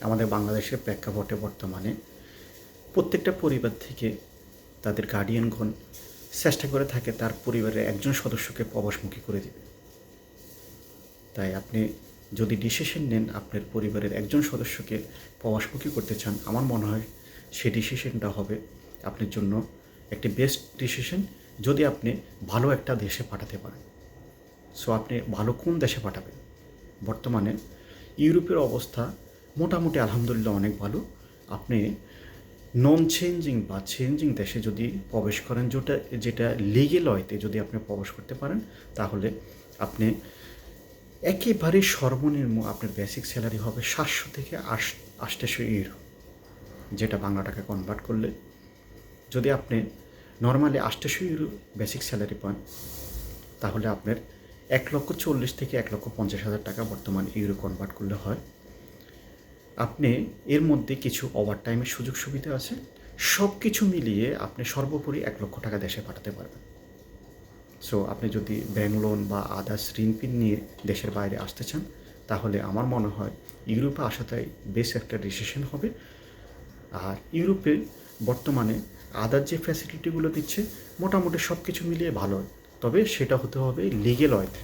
আমাদের বাংলাদেশের প্রেক্ষাপটে বর্তমানে প্রত্যেকটা পরিবার থেকে তাদের গার্ডিয়ানগণ চেষ্টা করে থাকে তার পরিবারের একজন সদস্যকে প্রবাসমুখী করে দেবে। তাই আপনি যদি ডিসিশন নেন আপনার পরিবারের একজন সদস্যকে প্রবাসমুখী করতে চান, আমার মনে হয় সেই ডিসিশনটা হবে আপনার জন্য একটি বেস্ট ডিসিশন যদি আপনি ভালো একটা দেশে পাঠাতে পারেন। সো আপনি ভালো কোন দেশে পাঠাবেন? বর্তমানে ইউরোপের অবস্থা মোটামুটি আলহামদুলিল্লাহ অনেক ভালো। আপনি নন চেঞ্জিং বা চেঞ্জিং দেশে যদি প্রবেশ করেন, যেটা লিগেল ওয়েতে যদি আপনি প্রবেশ করতে পারেন, তাহলে আপনি একেবারে সর্বনিম্ন আপনার বেসিক স্যালারি হবে 700 থেকে 800 ইউরো, যেটা বাংলা টাকা কনভার্ট করলে যদি আপনি নর্মালি 800 ইউরো বেসিক স্যালারি পান, তাহলে আপনার 1,40,000 থেকে 1,50,000 টাকা বর্তমান ইউরো কনভার্ট করলে হয়। আপনি এর মধ্যে কিছু ওভারটাইমের সুযোগ সুবিধা আছে, সব কিছু মিলিয়ে আপনি সর্বোপরি 1 লক্ষ টাকা দেশে পাঠাতে পারবেন। সো আপনি যদি ব্যাংক লোন বা আদার্স ঋণপিন নিয়ে দেশের বাইরে আসতে চান, তাহলে আমার মনে হয় ইউরোপে আসাটাই বেশ একটা ডিসিশন হবে। আর ইউরোপে বর্তমানে আদার যে ফ্যাসিলিটিগুলো দিচ্ছে মোটামুটি সব কিছু মিলিয়ে ভালো, তবে সেটা হতে হবে লিগেল ওয়েতে।